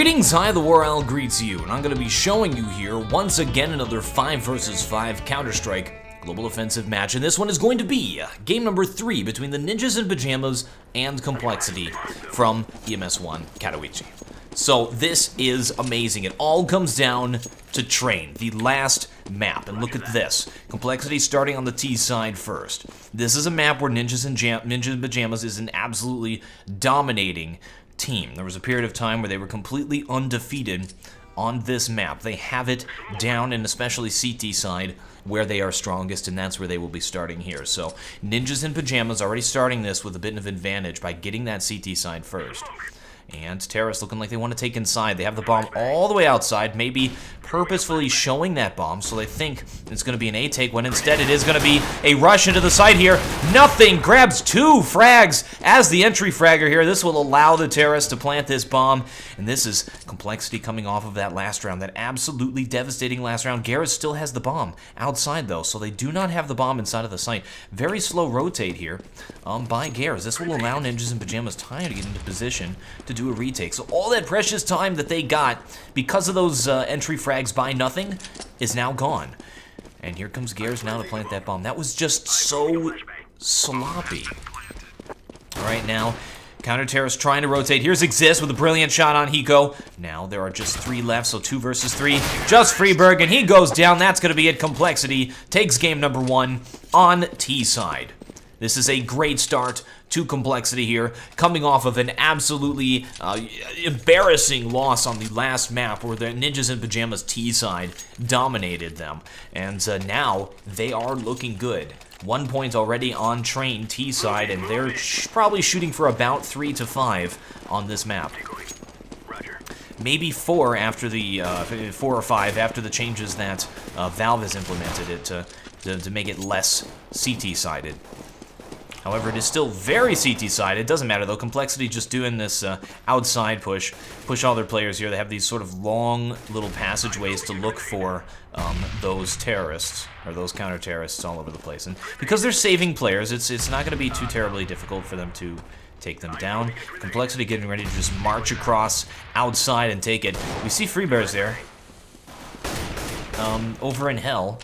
Greetings, Hi, the War Owl greets you, and I'm going to be showing you here once again another 5 vs 5 Counter-Strike Global Offensive match, and this one is going to be game number 3 between the Ninjas in Pajamas and CompLexity from EMS 1 Katowice. So this is amazing. It all comes down to Train, the last map, and look at this. CompLexity starting on the T side first. This is a map where Ninjas in Pajamas is an absolutely dominating team. There was a period of time where they were completely undefeated on this map. They have it down, and especially CT side, where they are strongest, and that's where they will be starting here. So Ninjas in Pajamas already starting this with a bit of advantage by getting that CT side first. And Terrorists looking like they want to take inside. They have the bomb all the way outside, maybe purposefully showing that bomb, so they think it's going to be an A take, when instead it is going to be a rush into the site here. Nothing, grabs 2 frags as the entry fragger here. This will allow the Terrorists to plant this bomb, and this is CompLexity coming off of that last round, that absolutely devastating last round. Garrett still has the bomb outside, though, so they do not have the bomb inside of the site. Very slow rotate here by Garrett. This will allow Ninjas in Pajamas time to get into position to do a retake. So all that precious time that they got because of those entry frags by nothing is now gone. And here comes Garrett now to plant that bomb. That was just so sloppy. All right, now Counter-Terrorist trying to rotate. Here's Exist with a brilliant shot on Hiko. Now there are just 3 left, so 2 versus 3. Just Freeberg, and he goes down. That's going to be it. CompLexity takes game number 1 on T side. This is a great start to CompLexity here, coming off of an absolutely embarrassing loss on the last map where the Ninjas in Pajamas T side dominated them. And now they are looking good. 1 point already on Train T side, and they're probably shooting for about 3 to 5 on this map. Maybe 4 after the 4 or 5 after the changes that Valve has implemented it to make it less CT sided. However, it is still very CT-sided. It doesn't matter, though. CompLexity just doing this outside push all their players here. They have these sort of long little passageways to look for those terrorists, or those counter-terrorists all over the place. And because they're saving players, it's not going to be too terribly difficult for them to take them down. CompLexity getting ready to just march across outside and take it. We see Freebears there. Over in Hell.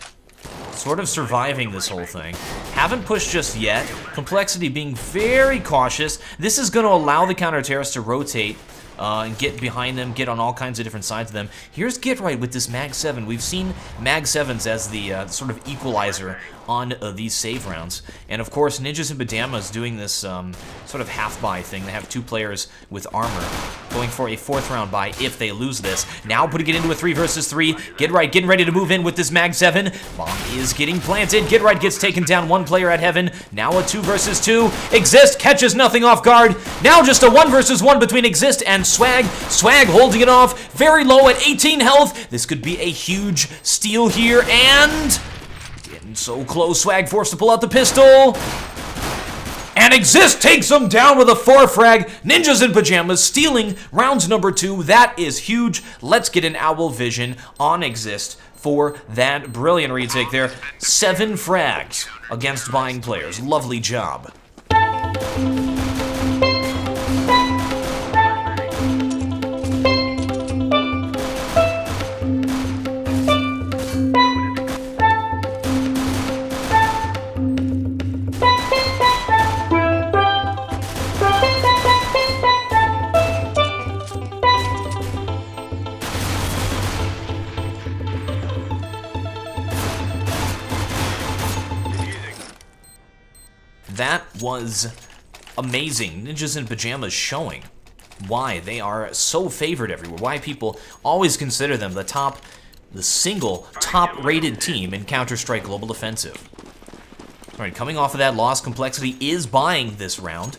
Sort of surviving this whole thing. Haven't pushed just yet. CompLexity being very cautious. This is going to allow the counter-terrorists to rotate and get behind them, get on all kinds of different sides of them. Here's Get Right with this Mag 7. We've seen Mag 7s as the sort of equalizer on these save rounds. And of course, Ninjas in Pajamas doing this sort of half-buy thing. They have 2 players with armor going for a 4th round buy if they lose this. Now putting it into a 3 versus 3. Get Right getting ready to move in with this Mag 7. Bomb is getting planted. Get Right gets taken down. 1 player at Heaven. Now a 2 versus 2. Exist catches nothing off guard. Now just a 1 versus 1 between Exist and Swag. Swag holding it off. Very low at 18 health. This could be a huge steal here, and getting so close. Swag forced to pull out the pistol. And Exist takes him down with a 4 frag. Ninjas in Pajamas stealing rounds number 2. That is huge. Let's get an Owl Vision on Exist for that brilliant retake there. 7 frags against buying players. Lovely job. That was amazing. Ninjas in Pajamas showing why they are so favored everywhere, why people always consider them the single top-rated team in Counter-Strike Global Offensive. All right, coming off of that loss, CompLexity is buying this round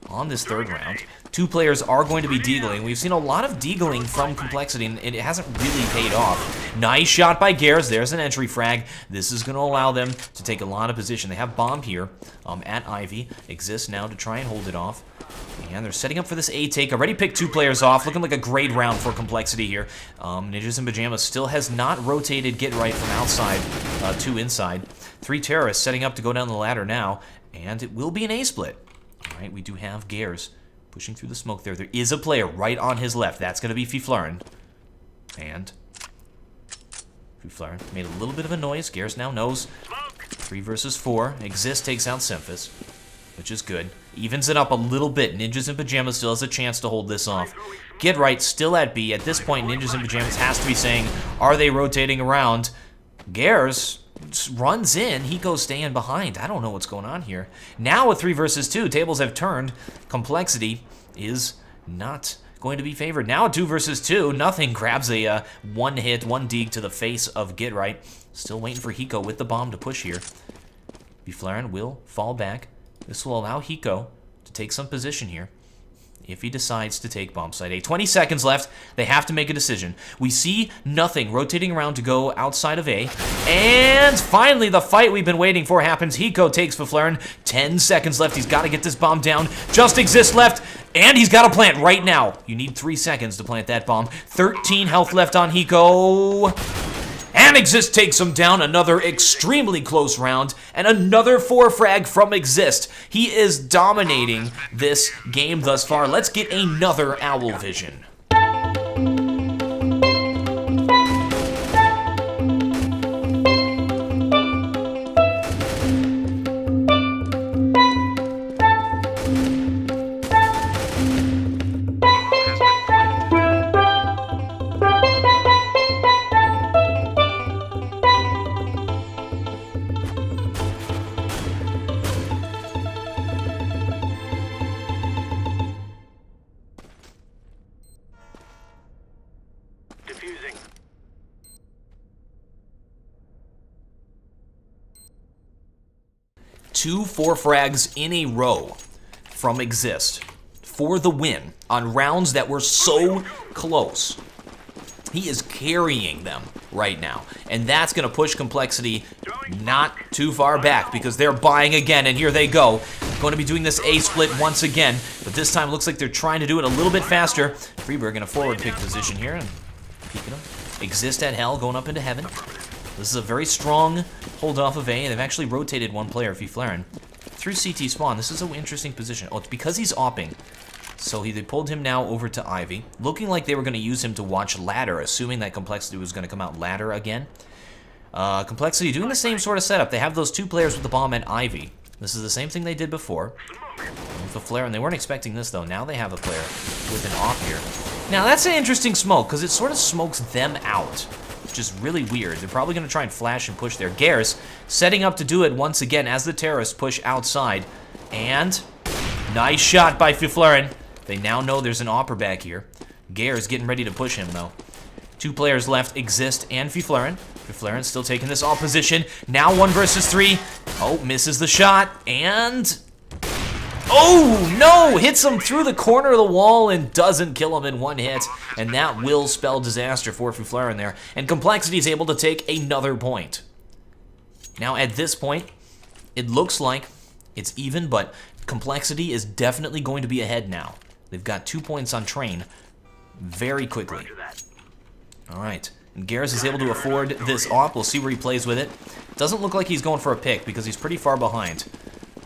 on this 3rd round. 2 players are going to be deagling. We've seen a lot of deagling from CompLexity, and it hasn't really paid off. Nice shot by Garrett. There's an entry frag. This is going to allow them to take a lot of position. They have bomb here at Ivy. Exists now to try and hold it off. And they're setting up for this A take. Already picked 2 players off. Looking like a great round for CompLexity here. Ninjas in Pajamas still has not rotated Get Right from outside to inside. 3 terrorists setting up to go down the ladder now. And it will be an A split. All right, we do have Gares Pushing through the smoke there. There is a player right on his left. That's going to be Fiflaren. And Fiflaren made a little bit of a noise. Gears now knows. 3 versus 4. Exist takes out Semphis, which is good. Evens it up a little bit. Ninjas in Pajamas still has a chance to hold this off. Get Right still at B. At this point, Ninjas in Pajamas has to be saying, are they rotating around? Gears runs in. He goes staying behind. I don't know what's going on here. Now with 3 versus 2, tables have turned. CompLexity is not going to be favored. Now at 2 versus 2, nothing grabs a one hit, one dig to the face of Get Right. Still waiting for Hiko with the bomb to push here. Fiflaren will fall back. This will allow Hiko to take some position here if he decides to take bomb site A. 20 seconds left. They have to make a decision. We see nothing rotating around to go outside of A. And finally, the fight we've been waiting for happens. Hiko takes Fiflaren. 10 seconds left. He's got to get this bomb down. Just Exist left. And he's got to plant right now. You need 3 seconds to plant that bomb. 13 health left on Hiko. And Exist takes him down. Another extremely close round. And another 4 frag from Exist. He is dominating this game thus far. Let's get another Owl Vision. Defusing. 2 4 frags in a row from Exist for the win on rounds that were so close. He is carrying them right now, and that's going to push CompLexity not too far back because they're buying again, and here they go. Going to be doing this A split once again, but this time looks like they're trying to do it a little bit faster. Freeberg in a forward pick position here, and peeking him. Exist at Hell, going up into Heaven. This is a very strong hold off of A, and they've actually rotated one player, Fiflaren, through CT spawn. This is an interesting position. Oh, it's because he's opping. So they pulled him now over to Ivy, looking like they were going to use him to watch ladder, assuming that CompLexity was going to come out ladder again. CompLexity doing the same sort of setup. They have those 2 players with the bomb and Ivy. This is the same thing they did before with the flare, and they weren't expecting this though. Now they have a player with an op here. Now that's an interesting smoke because it sort of smokes them out, which is really weird. They're probably going to try and flash and push there. Gears setting up to do it once again as the terrorists push outside, and nice shot by Fiflaren. They now know there's an opper back here. Gears getting ready to push him, though. 2 players left, Exist and Fiflaren. Fiflaren still taking this all position. Now 1 versus 3. Oh, misses the shot, and... oh, no! Hits him through the corner of the wall and doesn't kill him in 1 hit. And that will spell disaster for Fiflaren there. And CompLexity is able to take another point. Now, at this point, it looks like it's even, but CompLexity is definitely going to be ahead now. They've got 2 points on train very quickly. All right, and Garrus is able to afford this op. We'll see where he plays with it. Doesn't look like he's going for a pick because he's pretty far behind.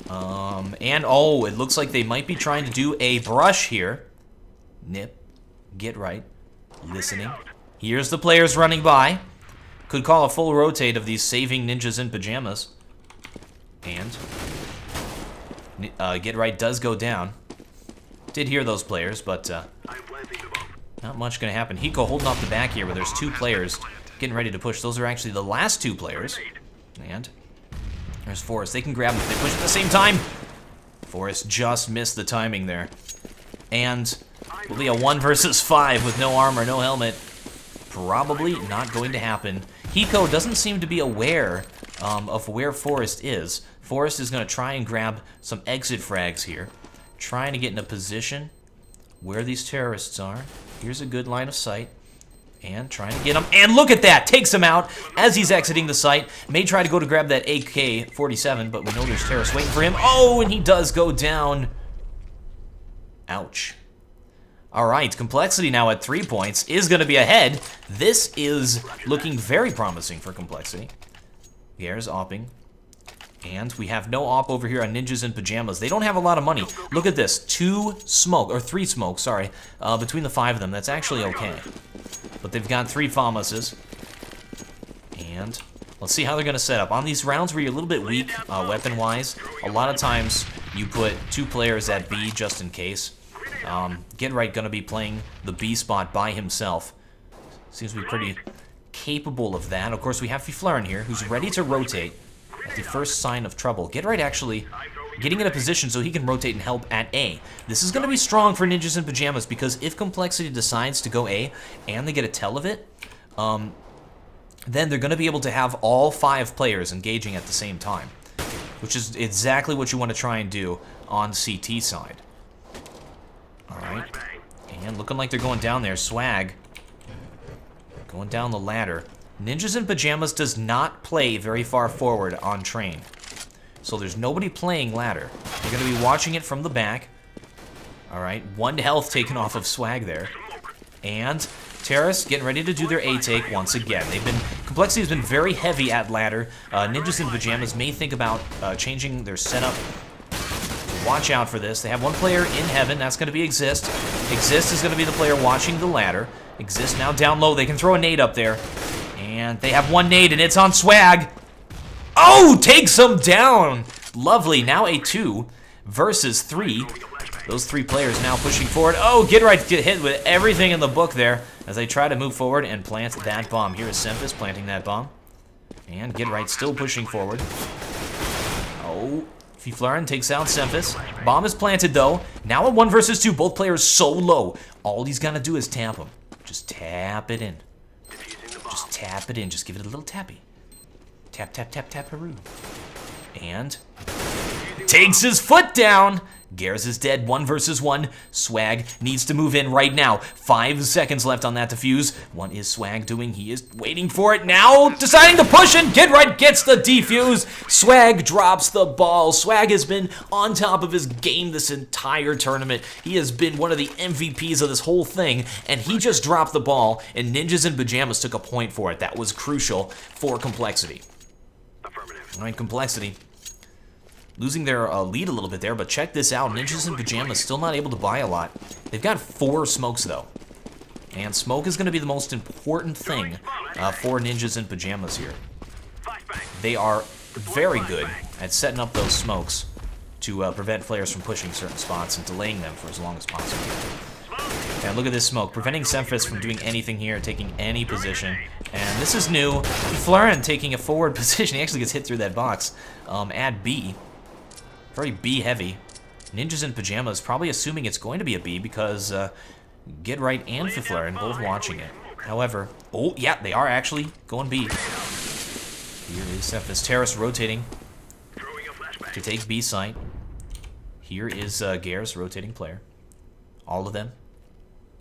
And oh, it looks like they might be trying to do a brush here. NiP, Get Right, listening. Here's the players running by. Could call a full rotate of these saving ninjas in pajamas. And Get Right does go down. Did hear those players, but not much going to happen. Hiko holding off the back here where there's 2 players getting ready to push. Those are actually the last 2 players. And there's Forrest. They can grab them if they push at the same time. Forrest just missed the timing there. And will be a 1 versus 5 with no armor, no helmet. Probably not going to happen. Hiko doesn't seem to be aware of where Forrest is. Forrest is going to try and grab some exit frags here. Trying to get in a position where these terrorists are. Here's a good line of sight. And trying to get him. And look at that! Takes him out as he's exiting the site. May try to go to grab that AK-47, but we know there's terrorists waiting for him. Oh, and he does go down. Ouch. Alright, CompLexity now at 3 points is going to be ahead. This is looking very promising for CompLexity. Gare's opping. And we have no op over here on Ninjas in Pajamas. They don't have a lot of money. Look at this. 3 smoke, sorry, between the 5 of them. That's actually okay. But they've got 3 Famouses. And let's see how they're going to set up. On these rounds where you're a little bit weak, weapon-wise, a lot of times you put 2 players at B just in case. Get Right going to be playing the B spot by himself. Seems to be pretty capable of that. Of course, we have Fiflaren here, who's ready to rotate at the first sign of trouble. Get Right actually getting in a position so he can rotate and help at A. This is going to be strong for Ninjas in Pajamas, because if CompLexity decides to go A and they get a tell of it, then they're going to be able to have all 5 players engaging at the same time, which is exactly what you want to try and do on CT side. Alright, and looking like they're going down there. Swag going down the ladder. Ninjas in Pajamas does not play very far forward on train, so there's nobody playing ladder. They're going to be watching it from the back. Alright, 1 health taken off of Swag there. And Terrace getting ready to do their A take once again. CompLexity has been very heavy at ladder. Ninjas in Pajamas may think about changing their setup. Watch out for this. They have 1 player in heaven. That's going to be Exist. Exist is going to be the player watching the ladder. Exist now down low. They can throw a nade up there. And they have 1 nade, and it's on Swag. Oh, takes him down. Lovely. Now a 2 versus 3. Those 3 players now pushing forward. Oh, Get Right get hit with everything in the book there as they try to move forward and plant that bomb. Here is Semphis planting that bomb. And Get Right still pushing forward. Oh, Fiflaren takes out Semphis. Bomb is planted, though. Now a 1 versus 2. Both players so low. All he's got to do is tap him. Just tap it in. Just tap it in. Just give it a little tappy. Tap, tap, tap, tap-a-roo. And takes his foot down. Garrus is dead. 1 versus 1. Swag needs to move in right now. 5 seconds left on that defuse. What is Swag doing? He is waiting for it now. Deciding to push, and Get Right gets the defuse. Swag drops the ball. Swag has been on top of his game this entire tournament. He has been one of the MVPs of this whole thing, and he just dropped the ball, and Ninjas in Pajamas took a point for it. That was crucial for CompLexity. All right, CompLexity losing their lead a little bit there, but check this out. Ninjas in Pajamas still not able to buy a lot. They've got 4 smokes, though. And smoke is going to be the most important thing for Ninjas in Pajamas here. They are very good at setting up those smokes to prevent players from pushing certain spots and delaying them for as long as possible. And look at this smoke, preventing Semphis from doing anything here, taking any position. And this is new. Fiflaren taking a forward position. He actually gets hit through that box at B. Very B heavy. Ninjas in Pajamas probably assuming it's going to be a B because Get Right and Fiflaren both watching it. However, oh yeah, they are actually going B. Here is Semphis. Terrace rotating to take B site. Here is Garrus rotating player. All of them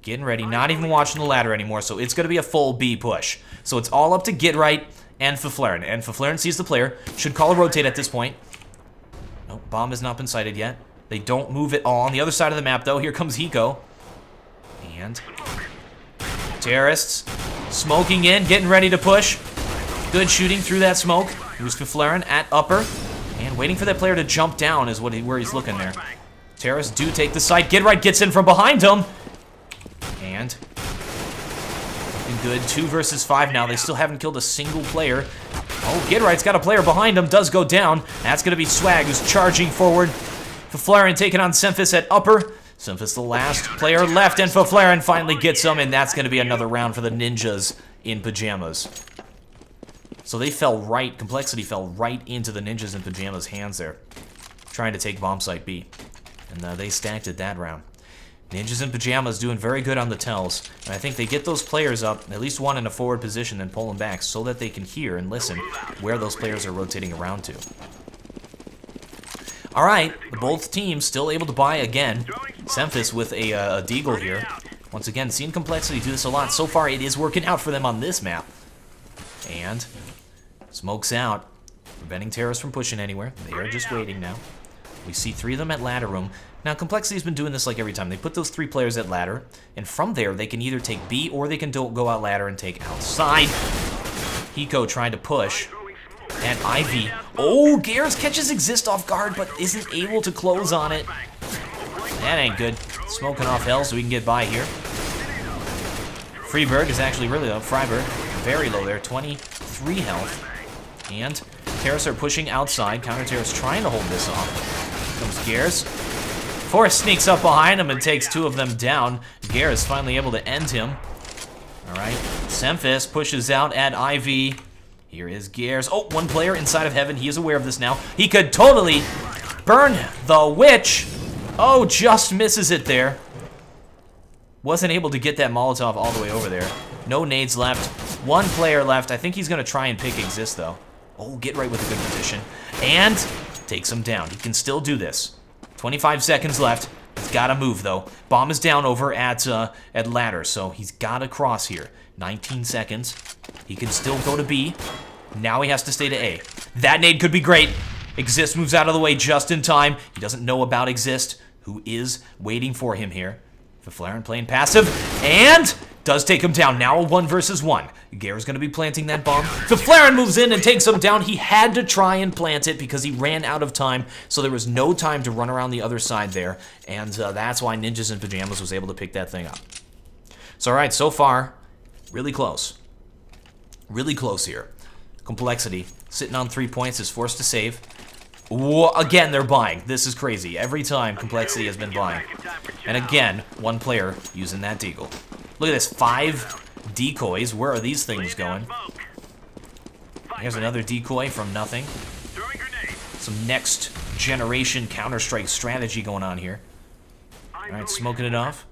getting ready, not even watching the ladder anymore, so it's going to be a full B push. So it's all up to Get Right and Fiflaren. And Fiflaren sees the player, should call a rotate at this point. Nope, bomb has not been sighted yet. They don't move at all. On the other side of the map, though, here comes Hiko. And Terrorists smoking in, getting ready to push. Good shooting through that smoke. Here's Fiflaren at upper. And waiting for that player to jump down is where he's looking there. Terrorists do take the site. Get Right gets in from behind him. And looking good. 2 versus 5 now. They still haven't killed a single player. Oh, Get Right's got a player behind him. Does go down. That's going to be Swag, who's charging forward. Fiflaren taking on Semphis at upper. Semphis the last player left, and Fiflaren finally gets him, and that's going to be another round for the Ninjas in Pajamas. So they fell right, CompLexity fell right into the Ninjas in Pajamas' hands there, trying to take bomb site B. And they stacked it that round. Ninjas in Pajamas doing very good on the tells. And I think they get those players up, at least one in a forward position, and pull them back so that they can hear and listen where those players are rotating around to. All right, both teams still able to buy again. Semphis with a deagle here. Once again, seeing CompLexity do this a lot. So far, it is working out for them on this map. And smokes out, preventing Terrace from pushing anywhere. They are just waiting now. We see 3 of them at ladder room. Now, CompLexity's been doing this like every time. They put those 3 players at ladder, and from there, they can either take B or they can go out ladder and take outside. Hiko trying to push. And Ivy. Oh, Gears catches Exist off guard, but isn't able to close on it. That ain't good. Smoking off hell so we can get by here. Freeberg is actually really low. Freiberg, very low there. 23 health. And Terrace are pushing outside. Counter Terrace trying to hold this off. Here comes Gears. Forrest sneaks up behind him and takes 2 of them down. Gears finally able to end him. Alright. Semphis pushes out at Ivy. Here is Gears. Oh, 1 player inside of heaven. He is aware of this now. He could totally burn the witch. Oh, just misses it there. Wasn't able to get that Molotov all the way over there. No nades left. 1 player left. I think he's going to try and pick Exist, though. Oh, get right with a good position. And takes him down. He can still do this. 25 seconds left. He's got to move, though. Bomb is down over at ladder, so he's got to cross here. 19 seconds. He can still go to B. Now he has to stay to A. That nade could be great. Exist moves out of the way just in time. He doesn't know about Exist, who is waiting for him here. Faflaren playing passive, and does take him down. Now a 1 versus 1. Gare's going to be planting that bomb. Faflaren moves in and takes him down. He had to try and plant it because he ran out of time, so there was no time to run around the other side there, and that's why Ninjas in Pajamas was able to pick that thing up. So, all right, so far, really close. Really close here. CompLexity, sitting on 3 points, is forced to save. Whoa, again, they're buying. This is crazy. Every time CompLexity has been buying. And again, 1 player using that deagle. Look at this, 5 decoys. Where are these things going? Here's another decoy from nothing. Some next generation Counter-Strike strategy going on here. Alright, smoking it off.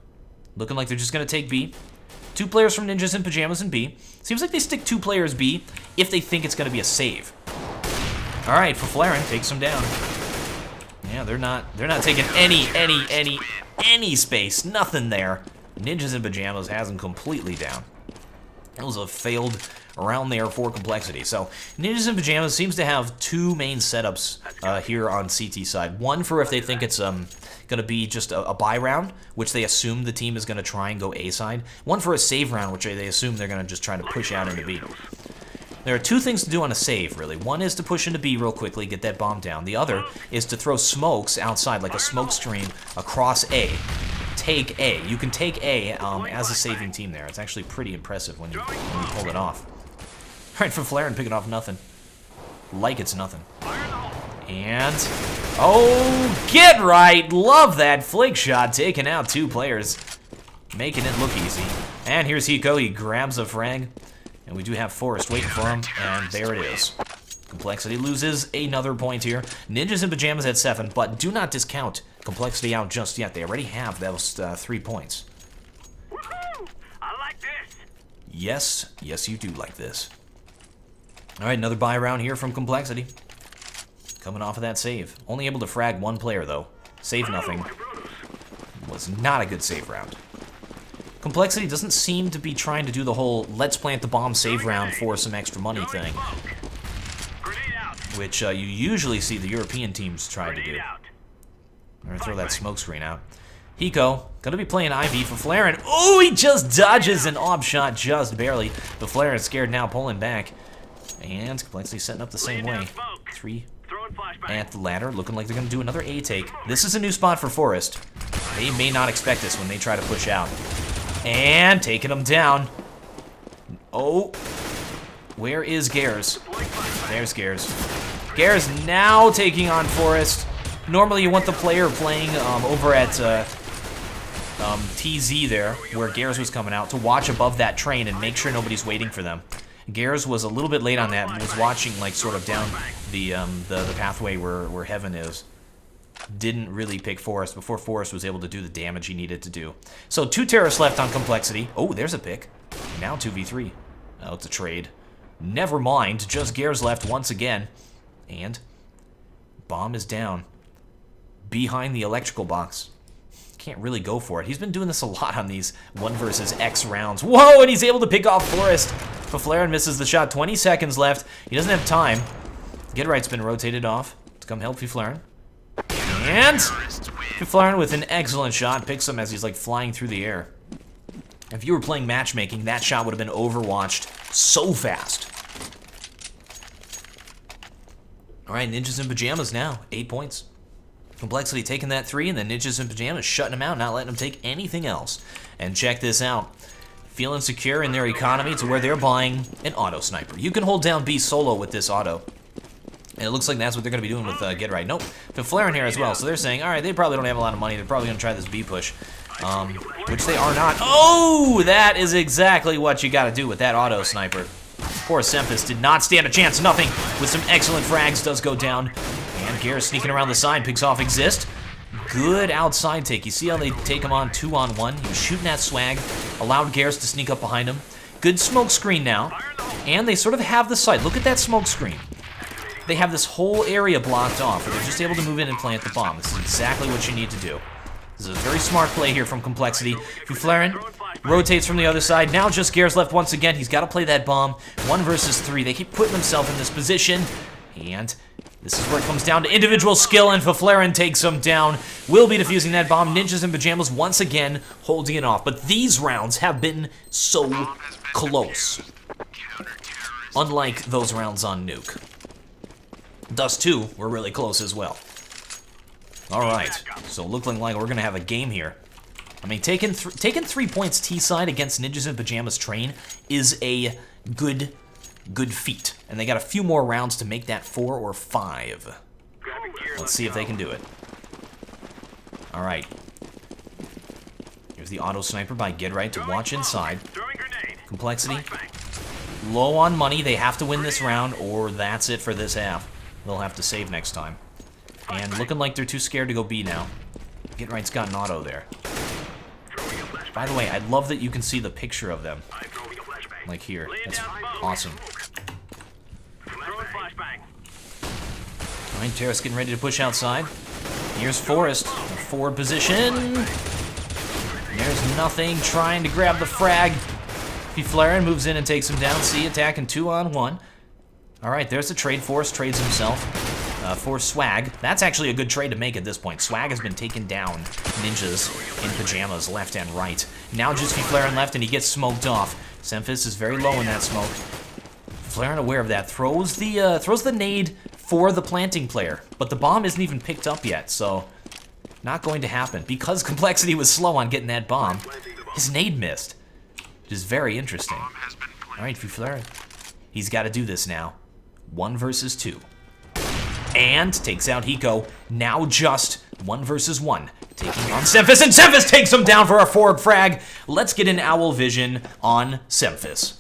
Looking like they're just going to take B. 2 players from Ninjas in Pajamas in B. Seems like they stick 2 players B if they think it's going to be a save. All right, Faflaren takes him down. Yeah, they're not taking any space. Nothing there. Ninjas in Pajamas has him completely down. That was a failed round there for CompLexity. So Ninjas in Pajamas seems to have 2 main setups here on CT side. One for if they think it's going to be just a buy round, which they assume the team is going to try and go A side. One for a save round, which they assume they're going to just try to push out into B. There are 2 things to do on a save, really. One is to push into B real quickly, get that bomb down. The other is to throw smokes outside, like a smoke stream, across A. Take A. You can take A as a saving team there. It's actually pretty impressive when you pull it off. All right, Faflaren picking off nothing. Like it's nothing. And, oh, get right! Love that flick shot, taking out 2 players. Making it look easy. And here's Hiko, he grabs a frag. And we do have Forrest waiting for him, and there it is. CompLexity loses another point here. Ninjas in Pajamas at 7, but do not discount CompLexity out just yet. They already have those 3 points. Woohoo! I like this. Yes, yes you do like this. All right, another buy round here from CompLexity. Coming off of that save. Only able to frag 1 player, though. Save nothing. Was not a good save round. CompLexity doesn't seem to be trying to do the whole let's plant the bomb save round for some extra money thing, which you usually see the European teams try to do. I'm going to throw that smoke screen out. Hiko, going to be playing Ivy for Faflaren. Oh, he just dodges an ob shot just barely. Faflaren is scared now, pulling back. And CompLexity setting up the same way. 3 at the ladder, looking like they're going to do another A take. This is a new spot for Forrest. They may not expect this when they try to push out. And taking him down. Oh, where is Gares? There's Gares. Gares now taking on Forrest. Normally you want the player playing over at TZ there, where Gares was coming out, to watch above that train and make sure nobody's waiting for them. Gares was a little bit late on that and was watching like sort of down the pathway where Heaven is. Didn't really pick Forrest before Forrest was able to do the damage he needed to do. So 2 terrorists left on CompLexity. Oh, there's a pick. Now 2v3. Oh, it's a trade. Never mind. Just Gares left once again. And bomb is down. Behind the electrical box. Can't really go for it. He's been doing this a lot on these 1 versus X rounds. Whoa, and he's able to pick off Forrest. Faflaren misses the shot. 20 seconds left. He doesn't have time. Get right's been rotated off to come help Faflaren. And Faflaren with an excellent shot picks him as he's like flying through the air. If you were playing matchmaking, that shot would have been overwatched so fast. All right, Ninjas in Pajamas now, 8 points. CompLexity taking that 3, and then Ninjas in Pajamas shutting them out, not letting them take anything else. And check this out. Feeling secure in their economy to where they're buying an auto sniper. You can hold down B solo with this auto. And it looks like that's what they're going to be doing with Get Right. Nope, they're flaring here as well. So they're saying, all right, they probably don't have a lot of money. They're probably going to try this B push, which they are not. Oh, that is exactly what you got to do with that auto sniper. Poor Semphis did not stand a chance. Nothing with some excellent frags does go down. And Garrus sneaking around the side, picks off Exist. Good outside take. You see how they take him on 2-on-1? He was shooting that swag, allowed Garrus to sneak up behind him. Good smoke screen now. And they sort of have the site. Look at that smoke screen. They have this whole area blocked off, where they're just able to move in and plant the bomb. This is exactly what you need to do. This is a very smart play here from CompLexity. Fuflarin rotates from the other side. Now just Garrus left once again. He's got to play that bomb. 1 versus 3. They keep putting themselves in this position. And this is where it comes down to individual skill, and Fuflarin takes him down. Will be defusing that bomb. Ninjas in Pajamas once again holding it off. But these rounds have been so close. Unlike those rounds on Nuke. Dust 2 were really close as well. Alright, so looking like we're going to have a game here. I mean, taking 3 points T-side against Ninjas in Pajamas Train is a good feat. And they got a few more rounds to make that 4 or 5. Let's see if they can do it. Alright. Here's the auto sniper by Get Right to watch inside. CompLexity. Low on money. They have to win this round, or that's it for this half. They'll have to save next time. And looking like they're too scared to go B now. Get Right's got an auto there. By the way, I love that you can see the picture of them. Like here. That's awesome. Alright, Terrace getting ready to push outside. Here's Forrest. Forward position. There's nothing. Trying to grab the frag. Fuflarin moves in and takes him down. C attacking 2-on-1. Alright, there's the trade. Forrest trades himself for Swag. That's actually a good trade to make at this point. Swag has been taken down. Ninjas in Pajamas, left and right. Now just Fuflarin left, and he gets smoked off. Semphis is very low in that smoke. Fuflarin aware of that. Throws the nade for the planting player. But the bomb isn't even picked up yet, so not going to happen. Because CompLexity was slow on getting that bomb, his nade missed. Which is very interesting. Alright, Fuflarin. He's got to do this now. 1 versus 2. And takes out Hiko. Now just 1 versus 1. Taking on Semphis, and Semphis takes him down for a forward frag. Let's get an owl vision on Semphis.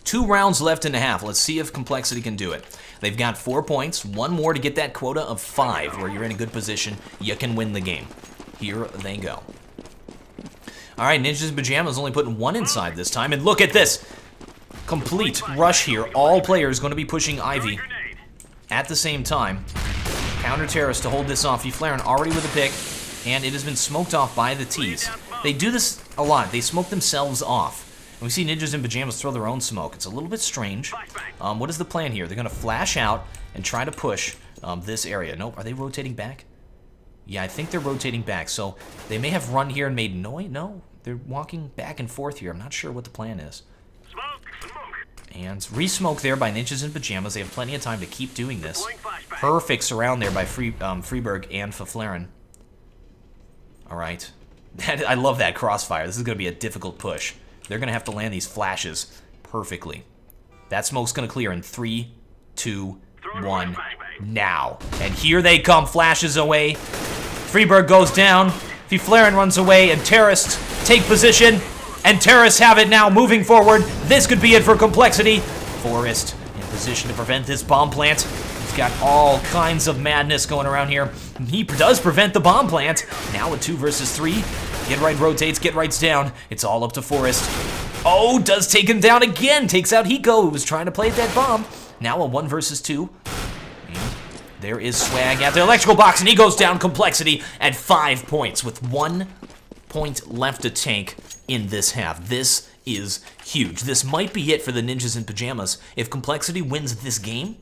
2 rounds left in a half. Let's see if CompLexity can do it. They've got 4 points, 1 more to get that quota of 5, where you're in a good position. You can win the game. Here they go. All right, Ninjas in Pajamas only putting 1 inside this time, and look at this. Complete rush here. All players going to be pushing Ivy at the same time. Counter Terrace to hold this off. Fuflarin already with a pick, and it has been smoked off by the T's. They do this a lot. They smoke themselves off. And we see Ninjas in Pajamas throw their own smoke. It's a little bit strange. What is the plan here? They're going to flash out and try to push this area. Nope. Are they rotating back? Yeah, I think they're rotating back. So they may have run here and made noise. No, they're walking back and forth here. I'm not sure what the plan is. And re-smoke there by Ninjas in Pajamas. They have plenty of time to keep doing this. Perfect surround there by Freeberg and Fuflarin. All right. I love that crossfire. This is going to be a difficult push. They're going to have to land these flashes perfectly. That smoke's going to clear in 3, 2, 1, now. And here they come, flashes away. Freeberg goes down. Fuflarin runs away, and Terrorist take position. And Terrorists have it now, moving forward. This could be it for CompLexity. Forrest in position to prevent this bomb plant. He's got all kinds of madness going around here. He does prevent the bomb plant. Now with 2 versus 3. Get Right rotates, Get Right's down. It's all up to Forrest. Oh, does take him down again. Takes out Hiko, who was trying to play that bomb. Now a 1 versus 2. And There is Swag at the electrical box, and he goes down. CompLexity at 5 points with 1 point left to tank in this half. This is huge. This might be it for the Ninjas in Pajamas. If CompLexity wins this game,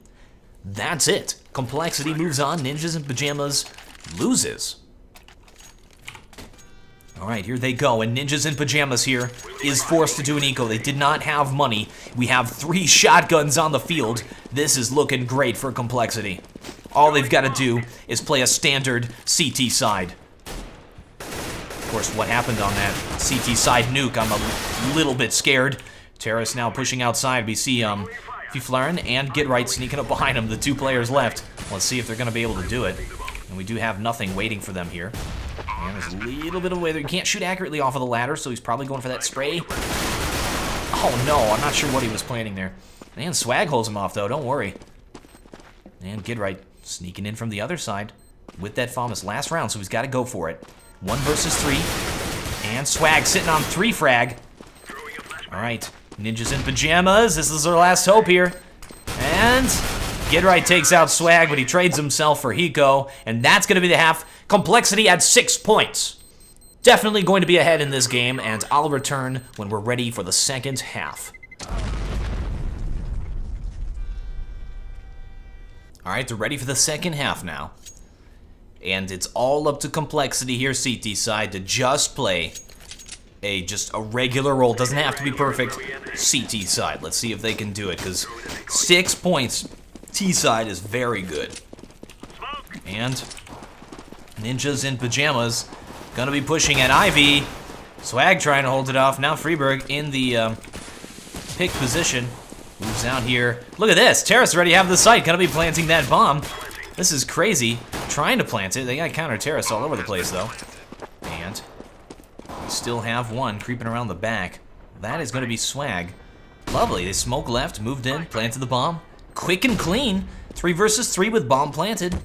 that's it. CompLexity moves on. Ninjas in Pajamas loses. All right, here they go, and Ninjas in Pajamas here is forced to do an eco. They did not have money. We have 3 shotguns on the field. This is looking great for CompLexity. All they've got to do is play a standard CT side. Of course, what happened on that CT side nuke, I'm a little bit scared. Terrace now pushing outside. We see Fiflaren and Get Right sneaking up behind him, the 2 players left. Let's see if they're going to be able to do it. And we do have nothing waiting for them here. And there's a little bit of weather. You can't shoot accurately off of the ladder, so he's probably going for that spray. Oh no, I'm not sure what he was planning there. Man, Swag holds him off though, don't worry. And Get Right sneaking in from the other side with that famous last round, so he's got to go for it. 1 versus 3. And Swag sitting on 3 frag. Alright, Ninjas in Pajamas, this is our last hope here. And Get Right takes out Swag, but he trades himself for Hiko, and that's going to be the half. CompLexity at 6 points. Definitely going to be ahead in this game, and I'll return when we're ready for the second half. Alright, they're ready for the second half now. And it's all up to CompLexity here, CT side, to just play just a regular roll. Doesn't have to be perfect. CT side. Let's see if they can do it, because 6 points T side is very good. And Ninjas in Pajamas gonna be pushing at Ivy. Swag trying to hold it off. Now Freeberg in the pick position. Moves out here. Look at this. Terrace already have the site. Gonna be planting that bomb. This is crazy. Trying to plant it. They got counter Terrace all over the place though. And we still have one creeping around the back. That is gonna be Swag. Lovely. They smoke left, moved in, planted the bomb. Quick and clean. 3 versus 3 with bomb planted.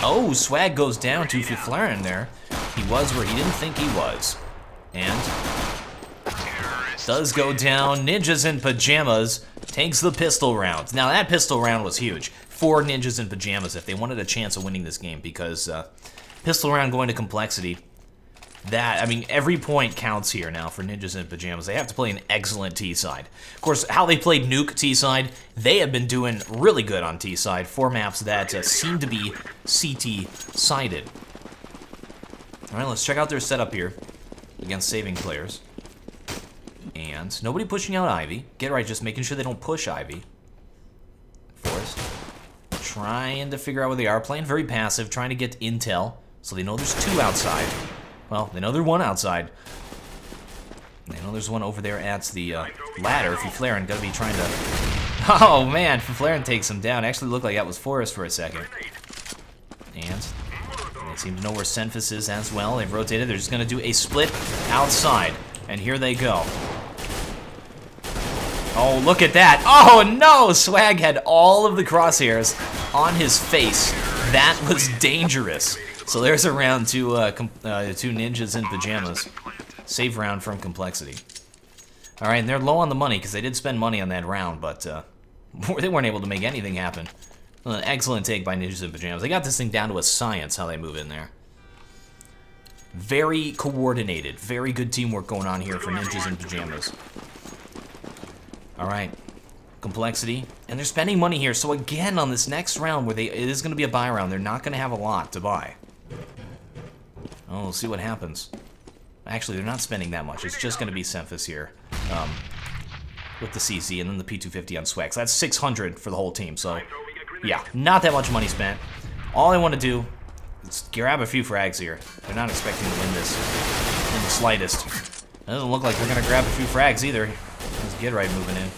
Oh, Swag goes down to Fiflaren there. He was where he didn't think he was. And does go down. Ninjas in Pajamas takes the pistol round. Now that pistol round was huge for Ninjas in Pajamas if they wanted a chance of winning this game, because pistol round going to CompLexity. I mean, every point counts here now for Ninjas in Pajamas. They have to play an excellent T-side. Of course, how they played Nuke T-side, they have been doing really good on T-side. 4 maps that seem to be CT-sided. All right, let's check out their setup here against saving players. And nobody pushing out Ivy. Get Right, just making sure they don't push Ivy. Forrest trying to figure out where they are. Playing very passive, trying to get intel, so they know there's 2 outside. Well, they know there's 1 outside. They know there's one over there at the ladder. Fiflaren gonna be trying to... Oh man, Fiflaren takes him down. Actually looked like that was Forrest for a second. And they seem to know where Senfis is as well. They've rotated. They're just gonna do a split outside. And here they go. Oh, look at that. Oh no! Swag had all of the crosshairs on his face. That was dangerous. So there's a round to 2 Ninjas in Pajamas. Save round from CompLexity. Alright, and they're low on the money because they did spend money on that round, but they weren't able to make anything happen. Well, an excellent take by Ninjas in Pajamas. They got this thing down to a science how they move in there. Very coordinated. Very good teamwork going on here for Ninjas in Pajamas. Alright. CompLexity. And they're spending money here, so again on this next round where it is going to be a buy round, they're not going to have a lot to buy. Oh, we'll see what happens. Actually, they're not spending that much. It's just going to be Senfis here. With the CC and then the P250 on Swag. So that's 600 for the whole team, so yeah, not that much money spent. All I want to do is grab a few frags here. They're not expecting to win this in the slightest. It doesn't look like they're going to grab a few frags either. There's Get Right moving in.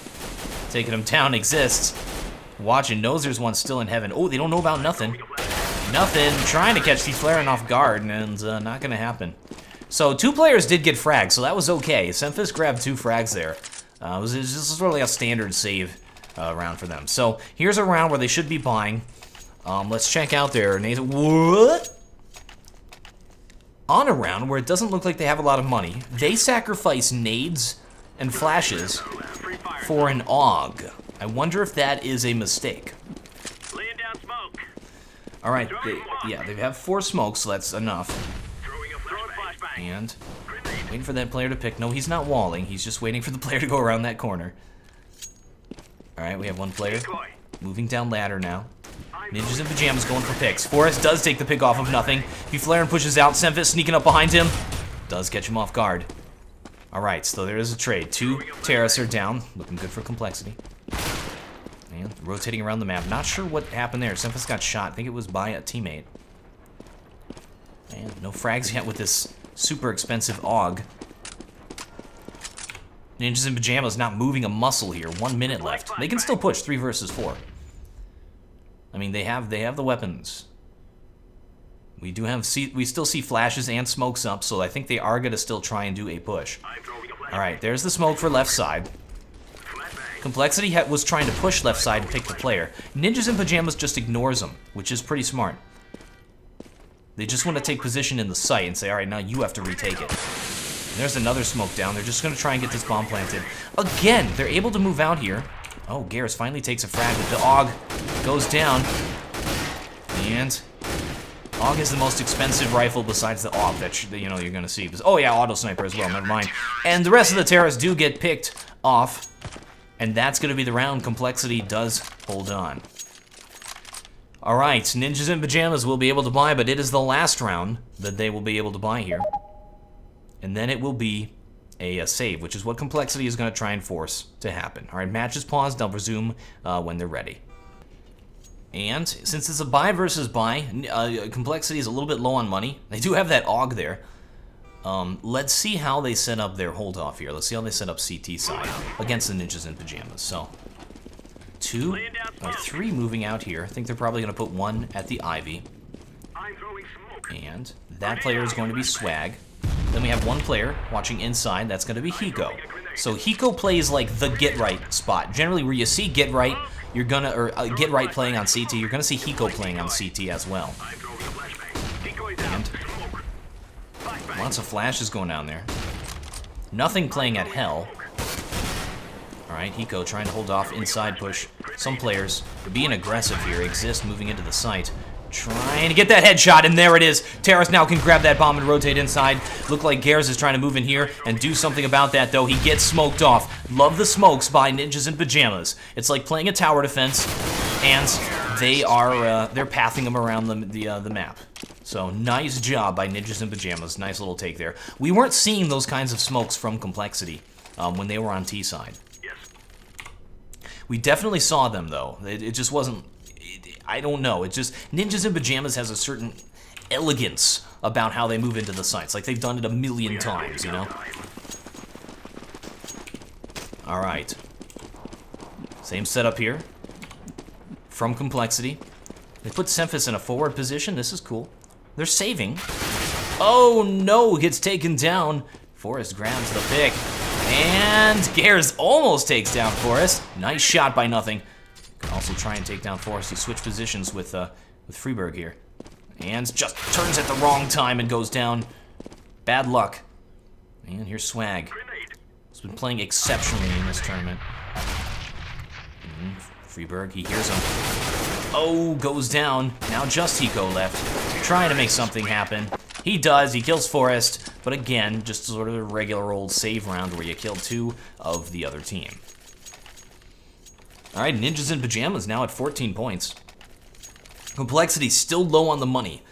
Taking him down exists. Watching, knows there's one still in heaven. Oh, they don't know about nothing. Nothing. Trying to catch Fiflaren off guard, and not going to happen. So 2 players did get frags, so that was okay. Senfis grabbed 2 frags there. It was just sort of like a standard save round for them. So here's a round where they should be buying. Let's check out their nades. What? On a round where it doesn't look like they have a lot of money, they sacrifice nades and flashes for an AUG. I wonder if that is a mistake. Laying down smoke. All right, yeah, they have 4 smokes, so that's enough. Throwing a flashbang. And waiting for that player to pick. No, he's not walling. He's just waiting for the player to go around that corner. All right, we have 1 player moving down ladder now. Ninjas in pajamas going for picks. Forrest does take the pick off of nothing. He flare and pushes out. Semfis sneaking up behind him. Does catch him off guard. All right, so there is a trade. 2 terrorists are down. Looking good for complexity. And rotating around the map. Not sure what happened there. Semfis got shot. I think it was by a teammate. And no frags yet with this super expensive AUG. Ninjas in pajamas not moving a muscle here. 1 minute left. They can still push 3 versus 4. I mean, they have the weapons. We still see flashes and smokes up, so I think they are gonna still try and do a push. All right, there's the smoke for left side. Complexity was trying to push left side and pick the player. Ninjas in pajamas just ignores them, which is pretty smart. They just want to take position in the site and say, all right, now you have to retake it. And there's another smoke down. They're just gonna try and get this bomb planted. Again, they're able to move out here. Oh, Garrus finally takes a frag, but the AUG goes down. And AUG is the most expensive rifle besides the AUG that you're gonna see. Oh yeah, auto sniper as well, never mind. And the rest of the terrorists do get picked off. And that's gonna be the round. Complexity does hold on. Alright, Ninjas in Pajamas will be able to buy, but it is the last round that they will be able to buy here. And then it will be a save, which is what Complexity is going to try and force to happen. All right, match is paused. I'll resume when they're ready. And since it's a buy versus buy, Complexity is a little bit low on money. They do have that AUG there. Let's see how they set up their hold off here. Let's see how they set up CT side against the Ninjas in Pajamas. So 2 or 3 moving out here. I think they're probably going to put 1 at the Ivy. And that player is going to be Swag. Then we have 1 player watching inside. That's going to be Hiko. So Hiko plays like the get right spot. Generally, where you see get right, you're gonna get right playing on CT. You're gonna see Hiko playing on CT as well. And lots of flashes going down there. Nothing playing at Hell. All right, Hiko trying to hold off inside push. Some players are being aggressive here. Exist moving into the site. Trying to get that headshot, and there it is. Terrace now can grab that bomb and rotate inside. Look like Garrus is trying to move in here and do something about that, though. He gets smoked off. Love the smokes by Ninjas in Pajamas. It's like playing a tower defense, and they're pathing them around the map. So nice job by Ninjas in Pajamas. Nice little take there. We weren't seeing those kinds of smokes from Complexity when they were on T side. We definitely saw them, though. It just wasn't... I don't know. It's just Ninjas in Pajamas has a certain elegance about how they move into the sites. Like they've done it a million times, you know? All right. Same setup here from Complexity. They put Semfis in a forward position. This is cool. They're saving. Oh no, gets taken down. Forrest grabs the pick. And Garrus almost takes down Forrest. Nice shot by nothing. Can also try and take down Forrest. He switched positions with Freeberg here. And just turns at the wrong time and goes down. Bad luck. And here's Swag. He's been playing exceptionally in this tournament. Freeberg, he hears him. Oh, goes down. Now just Hiko left. Trying to make something happen. He does. He kills Forrest. But again, just sort of a regular old save round where you kill 2 of the other team. All right, Ninjas in Pajamas now at 14 points. Complexity still low on the money.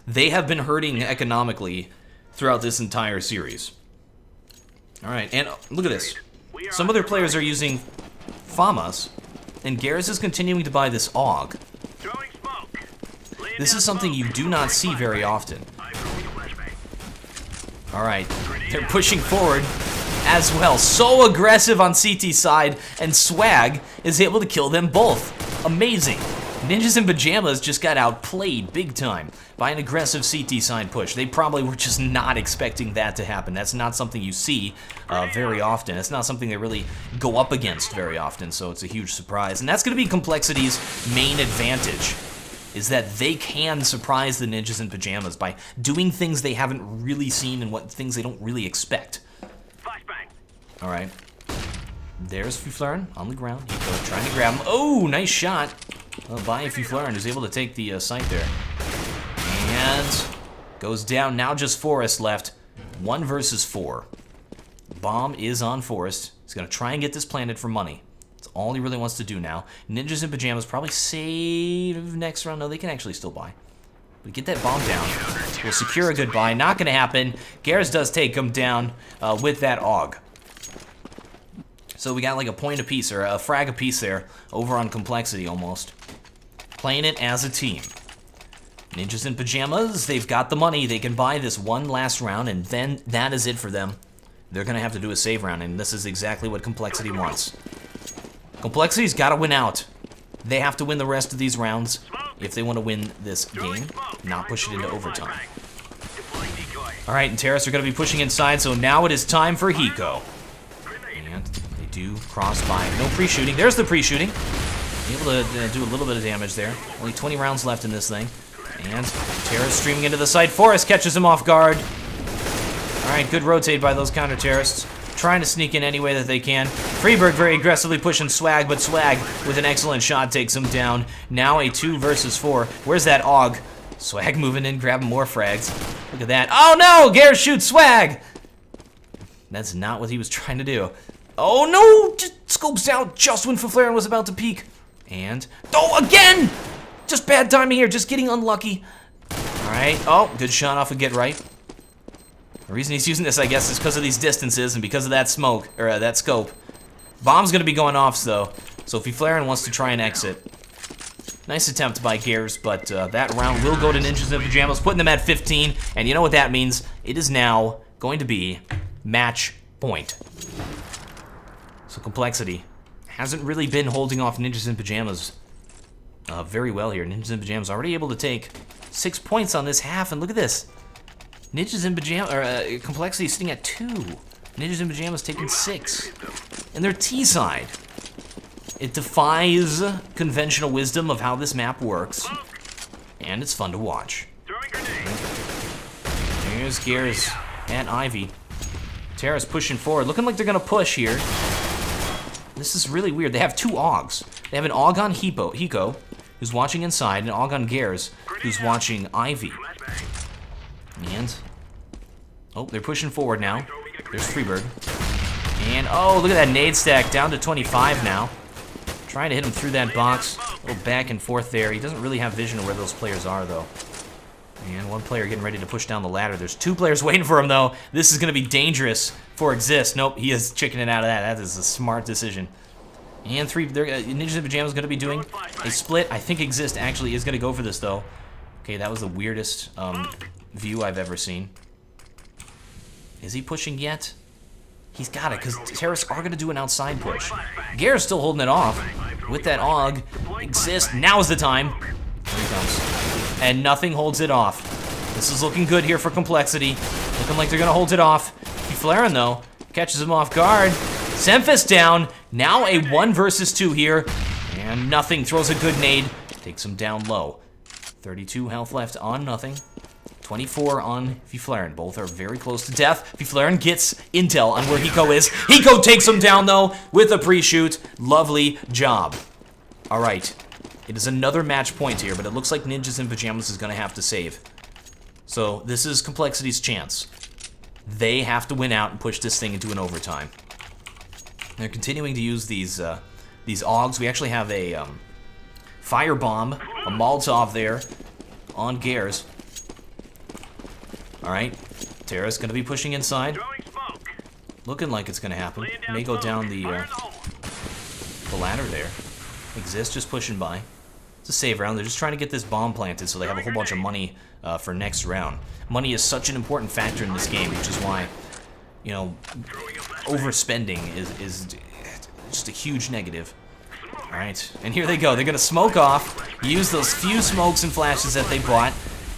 They have been hurting economically throughout this entire series. All right, and look at this. Some other players are using FAMAS, and Garrus is continuing to buy this AUG. This is something you do not see very often. All right, they're pushing forward as well. So aggressive on CT side, and Swag is able to kill them both. Amazing. Ninjas in Pajamas just got outplayed big time by an aggressive CT side push. They probably were just not expecting that to happen. That's not something you see very often. It's not something they really go up against very often, so it's a huge surprise. And that's going to be Complexity's main advantage, is that they can surprise the Ninjas in Pajamas by doing things they haven't really seen and things they don't really expect. All right. There's Fuflern on the ground. Hiko trying to grab him. Oh, nice shot. by Flaren, who's able to take the site there. And goes down. Now just Forrest left. 1 versus 4. Bomb is on Forrest. He's going to try and get this planted for money. That's all he really wants to do now. Ninjas in Pajamas probably save next round. No, they can actually still buy. But get that bomb down. We'll secure a good buy. Not going to happen. Garrus does take him down with that AUG. So we got like a point apiece, or a frag apiece there, over on CompLexity almost. Playing it as a team. Ninjas in Pajamas, they've got the money. They can buy this one last round, and then that is it for them. They're going to have to do a save round, and this is exactly what CompLexity wants. CompLexity's got to win out. They have to win the rest of these rounds if they want to win this game, not push it into overtime. All right, and Terrace are going to be pushing inside, so now it is time for Hiko. And they do cross by. No pre-shooting. There's the pre-shooting. Able to do a little bit of damage there. Only 20 rounds left in this thing. And Terrace streaming into the site. Forrest catches him off guard. All right, good rotate by those counter-terrorists. Trying to sneak in any way that they can. Freeberg very aggressively pushing Swag, but Swag with an excellent shot takes him down. Now a 2 versus 4. Where's that AUG? Swag moving in, grabbing more frags. Look at that. Oh no! Garrus shoots Swag! That's not what he was trying to do. Oh no! Just scopes out just when Flaren was about to peek. And, oh, again! Just bad timing here, just getting unlucky. All right, oh, good shot off of Get Right. The reason he's using this, I guess, is because of these distances and because of that smoke, or that scope. Bomb's gonna be going off, though, so if Flaren wants to try and exit. Nice attempt by Garrus, but that round will go to Ninjas in Pajamas, putting them at 15, and you know what that means? It is now going to be match point. So CompLexity hasn't really been holding off Ninjas in Pajamas very well here. Ninjas in Pajamas already able to take 6 points on this half, and look at this. Ninjas in Pajamas, or CompLexity sitting at 2. Ninjas in Pajamas taking 6. And they're T-side. It defies conventional wisdom of how this map works, and it's fun to watch. Here's Garrus and Ivy. Terrace pushing forward, looking like they're gonna push here. This is really weird. They have 2 AUGs. They have an AUG on Hiko, who's watching inside, and an AUG on Garrus, who's watching Ivy. And, oh, they're pushing forward now. There's Freeberg. And, oh, look at that nade stack, down to 25 now. Trying to hit him through that box. A little back and forth there. He doesn't really have vision of where those players are, though. And one player getting ready to push down the ladder. There's 2 players waiting for him, though. This is going to be dangerous for Exist. Nope, he is chickening out of that. That is a smart decision. And Ninjas in Pajamas is going to be doing a split. I think Exist actually is going to go for this, though. Okay, that was the weirdest view I've ever seen. Is he pushing yet? He's got it, because Terrace are going to do an outside push. Garrus still holding it off with that AUG. Exist. Now's the time. Here he comes. And nothing holds it off. This is looking good here for CompLexity. Looking like they're going to hold it off. Flaren, though, catches him off guard. Semphis down. Now a 1 versus 2 here. And nothing. Throws a good nade. Takes him down low. 32 health left on nothing. 24 on Flaren. Both are very close to death. Flaren gets intel on where Hiko is. Hiko takes him down, though, with a pre-shoot. Lovely job. All right. It is another match point here, but it looks like Ninjas in Pajamas is going to have to save. So this is CompLexity's chance. They have to win out and push this thing into an overtime. They're continuing to use these AUGs. We actually have a firebomb, a Molotov there on Garrus. All right, Terra's going to be pushing inside. Looking like it's going to happen. May go down the ladder there. Exist just pushing by. It's a save round. They're just trying to get this bomb planted so they have a whole bunch of money for next round. Money is such an important factor in this game, which is why, you know, overspending is just a huge negative. All right, and here they go. They're going to smoke off, use those few smokes and flashes that they bought,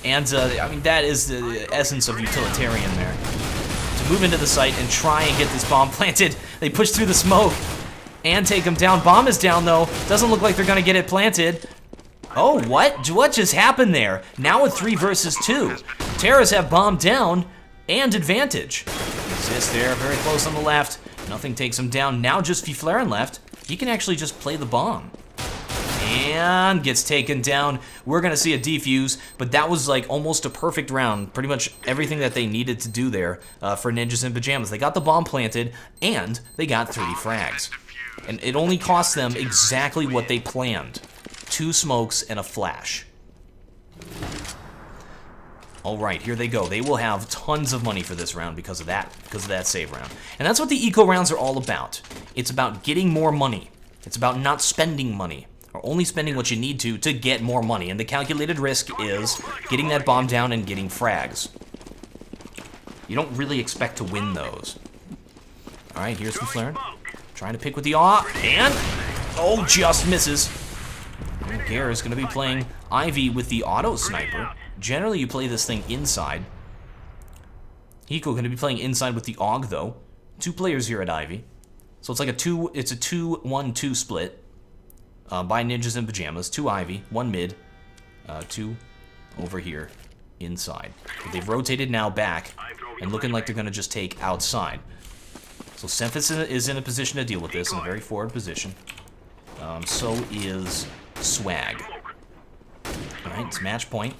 and, I mean, that is the essence of utilitarian there. To move into the site and try and get this bomb planted, they push through the smoke and take him down. Bomb is down, though. Doesn't look like they're going to get it planted. Oh, what? What just happened there? Now a 3 versus 2. Terras have bomb down and advantage. Exist there, very close on the left. Nothing takes him down. Now just Flaren left. He can actually just play the bomb. and gets taken down. We're going to see a defuse, but that was like almost a perfect round. Pretty much everything that they needed to do there for Ninjas in Pajamas. They got the bomb planted, and they got 3 frags. And it only cost them exactly what they planned. 2 smokes and a flash. All right, here they go. They will have tons of money for this round because of that save round. And that's what the eco rounds are all about. It's about getting more money. It's about not spending money, or only spending what you need to get more money. And the calculated risk is getting that bomb down and getting frags. You don't really expect to win those. All right, here's McLaren. Trying to pick with the and oh, just misses. And Gare is going to be playing Ivy with the auto sniper. Generally, you play this thing inside. Hiko going to be playing inside with the AUG, though. 2 players here at Ivy. So it's like a 2-1-2 split by Ninjas in Pajamas. 2 Ivy, 1 mid, 2 over here inside. But they've rotated now back and looking like they're going to just take outside. So Semphis is in a position to deal with this, in a very forward position. So is Swag. Alright, it's match point.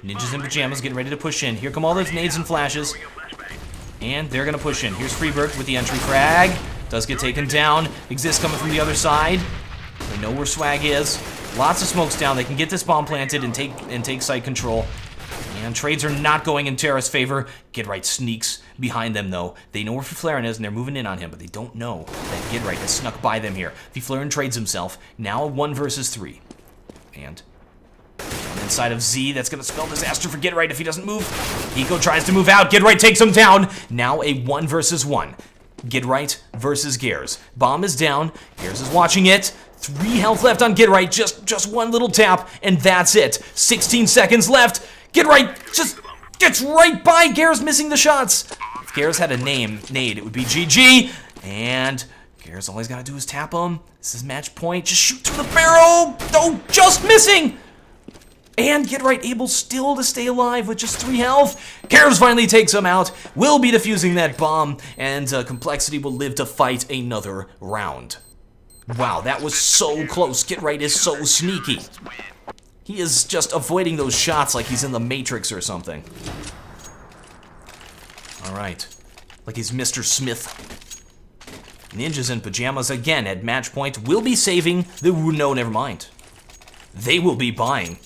Ninjas in Pajamas getting ready to push in. Here come all those nades and flashes. And they're going to push in. Here's Freeberg with the entry frag. Does get taken down. Exists coming from the other side. They know where Swag is. Lots of smokes down. They can get this bomb planted and take site control. And trades are not going in Terra's favor. Get Right sneaks behind them, though. They know where Fiflaren is, and they're moving in on him, but they don't know that Get Right has snuck by them here. Fiflaren trades himself. Now 1 versus 3. And inside of Z, that's going to spell disaster for Get Right if he doesn't move. Hiko tries to move out. Get Right takes him down. Now a 1 versus 1. Get Right versus Gares. Bomb is down. Gares is watching it. 3 health left on Get Right. Just 1 little tap, and that's it. 16 seconds left. Get Right just gets right by. Gares missing the shots. If Gares had a nade, it would be GG. And Gares, all he's got to do is tap him. This is match point. Just shoot through the barrel. Oh, just missing. And Get Right able still to stay alive with just 3 health. Gares finally takes him out. Will be defusing that bomb. And CompLexity will live to fight another round. Wow, that was so close. Get Right is so sneaky. He is just avoiding those shots like he's in the Matrix or something. Alright. Like he's Mr. Smith. Ninjas in Pajamas again at match point will be saving the... No, never mind. They will be buying.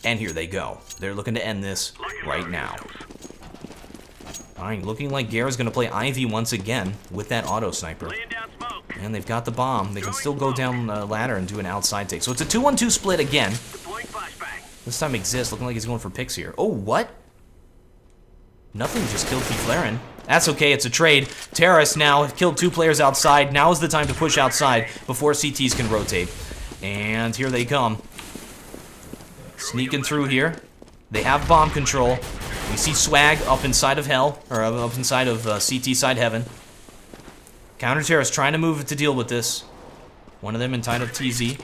And here they go. They're looking to end this right now. Alright, looking like Gare's going to play Ivy once again with that auto sniper. And they've got the bomb. They can still go down the ladder and do an outside take. So it's a 2-1-2 split again. This time Exists, looking like he's going for picks here. Oh, what? Nothing, just killed Fiflaren. That's okay, it's a trade. Terrace now have killed 2 players outside. Now is the time to push outside before CTs can rotate. And here they come. Sneaking through here. They have bomb control. We see Swag up inside of Hell, or up inside of CT side Heaven. Counter Terrace trying to move to deal with this. One of them inside of TZ.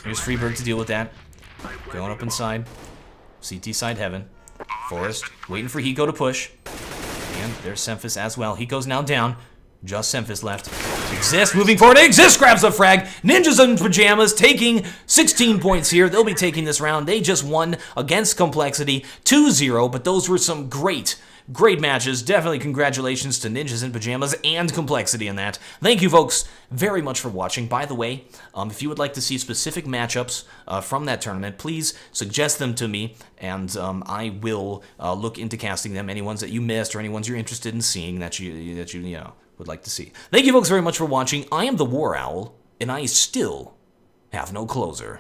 Here's Freeberg to deal with that. Going up inside. CT side Heaven. Forest waiting for Hiko to push. And there's Semphis as well. Hiko's now down. Just Semphis left. Exist moving forward. Exist grabs the frag. Ninjas in Pajamas taking 16 points here. They'll be taking this round. They just won against CompLexity 2-0, but those were some great matches. Definitely congratulations to Ninjas in Pajamas and CompLexity in that. Thank you, folks, very much for watching. By the way, if you would like to see specific matchups from that tournament, please suggest them to me, and I will look into casting them. Any ones that you missed or any ones you're interested in seeing that you know would like to see. Thank you, folks, very much for watching. I am the War Owl, and I still have no closer.